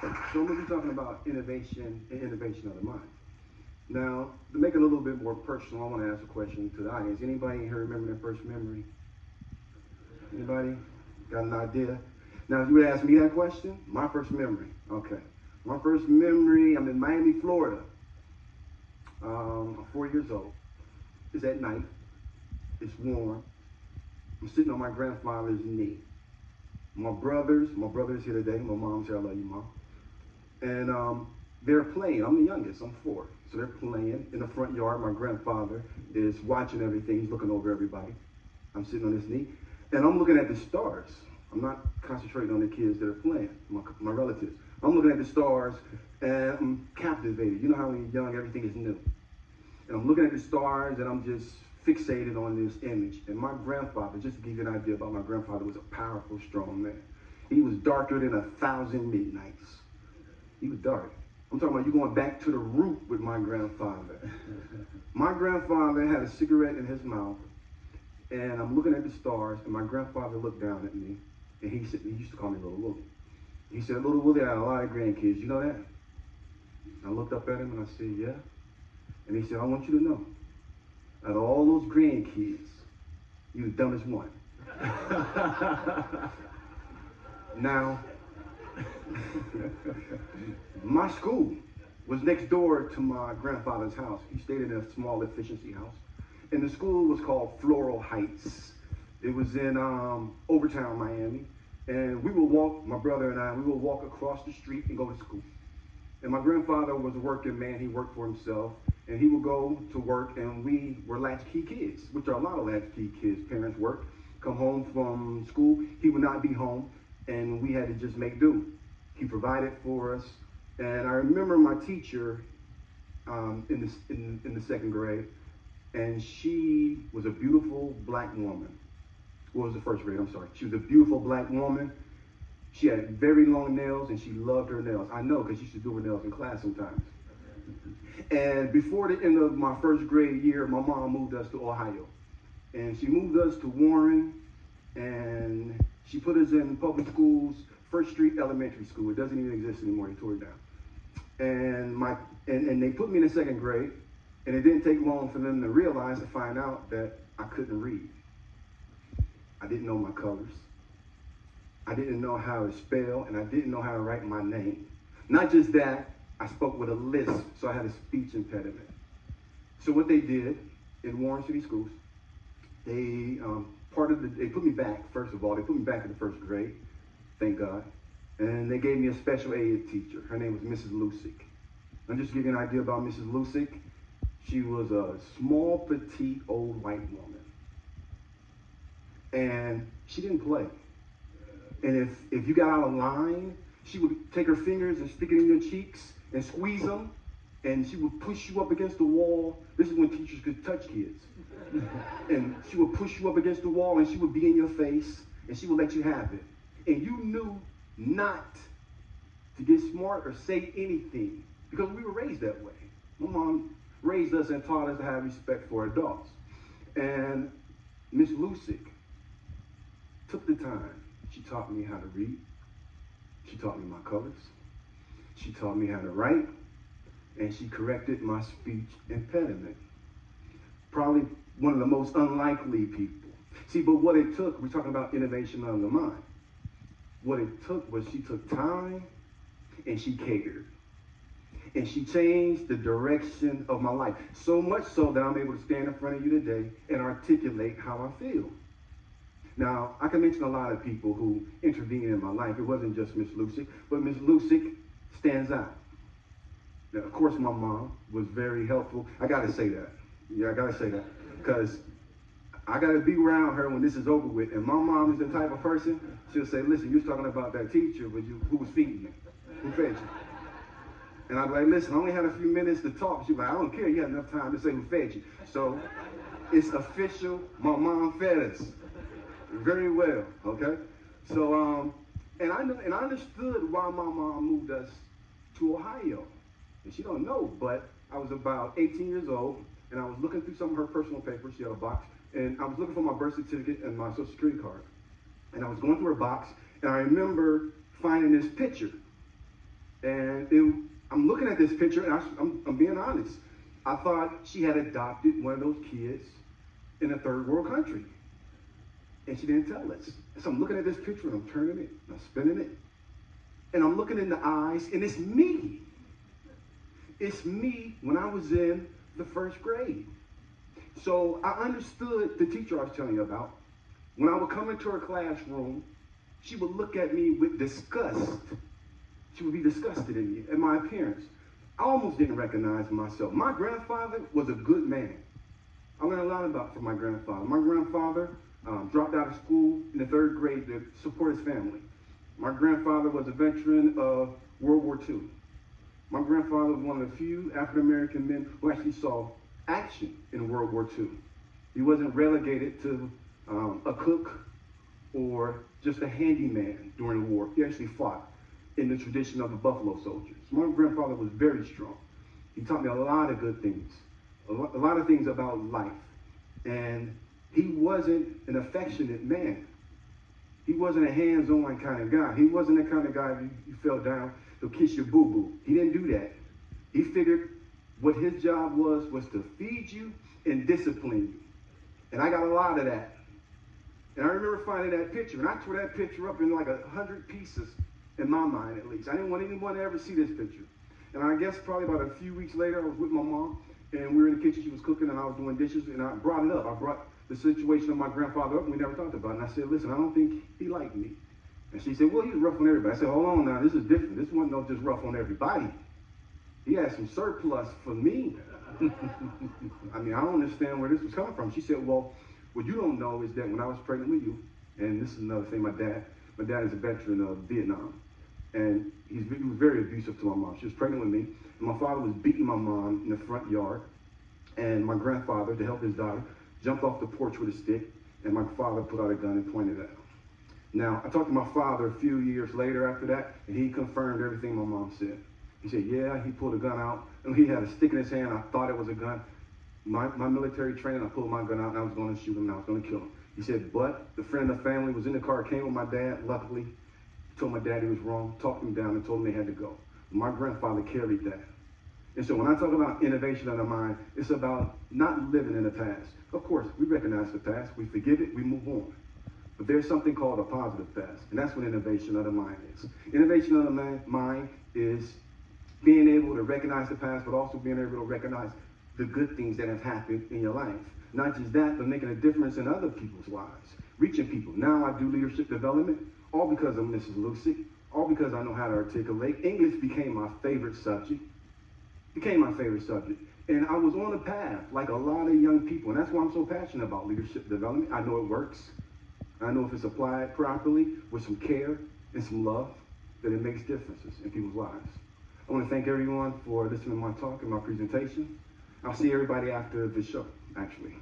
So I'm going to be talking about innovation and innovation of the mind. Now, to make it a little bit more personal, I want to ask a question to the audience. Anybody here remember their first memory? Anybody got an idea? Now, if you would ask me that question, my first memory. Okay. My first memory, I'm in Miami, Florida. I'm 4 years old. It's at night. It's warm. I'm sitting on my grandfather's knee. My brother's here today. My mom's here. I love you, Mom. And they're playing. I'm the youngest. I'm 4. So they're playing in the front yard. My grandfather is watching everything. He's looking over everybody. I'm sitting on his knee. And I'm looking at the stars. I'm not concentrating on the kids that are playing, my relatives. I'm looking at the stars, and I'm captivated. You know how when you're young, everything is new. And I'm looking at the stars, and I'm just fixated on this image. And my grandfather, just to give you an idea about my grandfather, was a powerful, strong man. He was darker than 1,000 midnights. He was dark. I'm talking about you going back to the root with my grandfather. My grandfather had a cigarette in his mouth, and I'm looking at the stars, and my grandfather looked down at me, and he used to call me Little Willie. He said, Little Willie, I had a lot of grandkids. You know that? I looked up at him, and I said, yeah. And he said, I want you to know, out of all those grandkids, you're the dumbest one. Now, my school was next door to my grandfather's house. He stayed in a small efficiency house. And the school was called Floral Heights. It was in Overtown, Miami. And we would walk, my brother and I, we would walk across the street and go to school. And my grandfather was a working man. He worked for himself. And he would go to work, and we were latchkey kids, which are a lot of latchkey kids. Parents work, come home from school. He would not be home, and we had to just make do. He provided for us. And I remember my teacher in the second grade, and she was a beautiful black woman. What was the first grade? I'm sorry. She was a beautiful black woman. She had very long nails, and she loved her nails. I know, because she used to do her nails in class sometimes. And before the end of my first grade year, my mom moved us to Ohio. And she moved us to Warren, and she put us in public schools, First Street Elementary School. It doesn't even exist anymore. They tore it down. And they put me in the second grade, and it didn't take long for them to find out that I couldn't read. I didn't know my colors. I didn't know how to spell, and I didn't know how to write my name. Not just that, I spoke with a lisp, so I had a speech impediment. So what they did in Warren City Schools, they put me back, first of all, they put me back in the first grade, thank God. And they gave me a special ed teacher. Her name was Mrs. Lusick. And just to give you an idea about Mrs. Lusick, she was a small, petite, old white woman. And she didn't play. And if you got out of line, she would take her fingers and stick it in your cheeks and squeeze them, and she would push you up against the wall. This is when teachers could touch kids. And she would push you up against the wall, and she would be in your face, and she would let you have it. And you knew not to get smart or say anything, because we were raised that way. My mom raised us and taught us to have respect for adults. And Miss Lusick took the time. She taught me how to read. She taught me my colors. She taught me how to write. And she corrected my speech impediment. Probably one of the most unlikely people. See, but what it took, we're talking about innovation of the mind. What it took was she took time and she catered. And she changed the direction of my life. So much so that I'm able to stand in front of you today and articulate how I feel. Now, I can mention a lot of people who intervened in my life. It wasn't just Miss Lusick, but Miss Lusick stands out. Now, of course, my mom was very helpful. I got to say that. Yeah, I got to say that. Because I got to be around her when this is over with. And my mom is the type of person, she'll say, listen, you was talking about that teacher, but who was feeding you? Who fed you? And I'd be like, listen, I only had a few minutes to talk. She'd be like, I don't care. You had enough time to say who fed you. So it's official. My mom fed us. Very well, okay? So, and I understood why my mom moved us to Ohio. And she don't know, but I was about 18 years old, and I was looking through some of her personal papers. She had a box, and I was looking for my birth certificate and my social security card. And I was going through her box, and I remember finding this picture. I'm looking at this picture, and I'm being honest. I thought she had adopted one of those kids in a third world country. And she didn't tell us. So I'm looking at this picture, and I'm turning it, and I'm spinning it. And I'm looking in the eyes, and it's me. It's me when I was in the first grade. So I understood the teacher I was telling you about. When I would come into her classroom, she would look at me with disgust. She would be disgusted in me, at my appearance. I almost didn't recognize myself. My grandfather was a good man. I learned a lot from my grandfather. My grandfather dropped out of school in the third grade to support his family. My grandfather was a veteran of World War II. My grandfather was one of the few African-American men who actually saw action in World War II. He wasn't relegated to a cook or just a handyman during the war. He actually fought in the tradition of the Buffalo Soldiers. My grandfather was very strong. He taught me a lot of good things, a lot of things about life. And he wasn't an affectionate man. He wasn't a hands-on kind of guy. He wasn't the kind of guy you fell down, he'll kiss your boo-boo. He didn't do that. He figured what his job was to feed you and discipline you. And I got a lot of that. And I remember finding that picture, and I tore that picture up in like 100 pieces, in my mind at least. I didn't want anyone to ever see this picture. And I guess probably about a few weeks later, I was with my mom, and we were in the kitchen. She was cooking, and I was doing dishes, and I brought it up. I brought the situation of my grandfather up, and we never talked about it. And I said, listen, I don't think he liked me. And she said, well, he was rough on everybody. I said, hold on now, this is different. This wasn't no just rough on everybody. He had some surplus for me. I mean, I don't understand where this was coming from. She said, well, what you don't know is that when I was pregnant with you, and this is another thing, my dad is a veteran of Vietnam. And he was very abusive to my mom. She was pregnant with me, and my father was beating my mom in the front yard. And my grandfather, to help his daughter, jumped off the porch with a stick, and my father put out a gun and pointed at him. Now, I talked to my father a few years later after that, and he confirmed everything my mom said. He said, yeah, he pulled a gun out, and he had a stick in his hand. I thought it was a gun. My military training, I pulled my gun out, and I was going to shoot him, and I was going to kill him. He said, but the friend of the family was in the car, came with my dad, luckily, told my dad he was wrong, talked him down, and told him they had to go. My grandfather carried that. And so when I talk about innovation of the mind, it's about not living in the past. Of course, we recognize the past, we forgive it, we move on. But there's something called a positive past, and that's what innovation of the mind is. Innovation of the mind is being able to recognize the past, but also being able to recognize the good things that have happened in your life. Not just that, but making a difference in other people's lives, reaching people. Now I do leadership development, all because of Mrs. Lucy, all because I know how to articulate. English became my favorite subject. And I was on a path, like a lot of young people, and that's why I'm so passionate about leadership development. I know it works. I know if it's applied properly, with some care and some love, that it makes differences in people's lives. I want to thank everyone for listening to my talk and my presentation. I'll see everybody after the show, actually.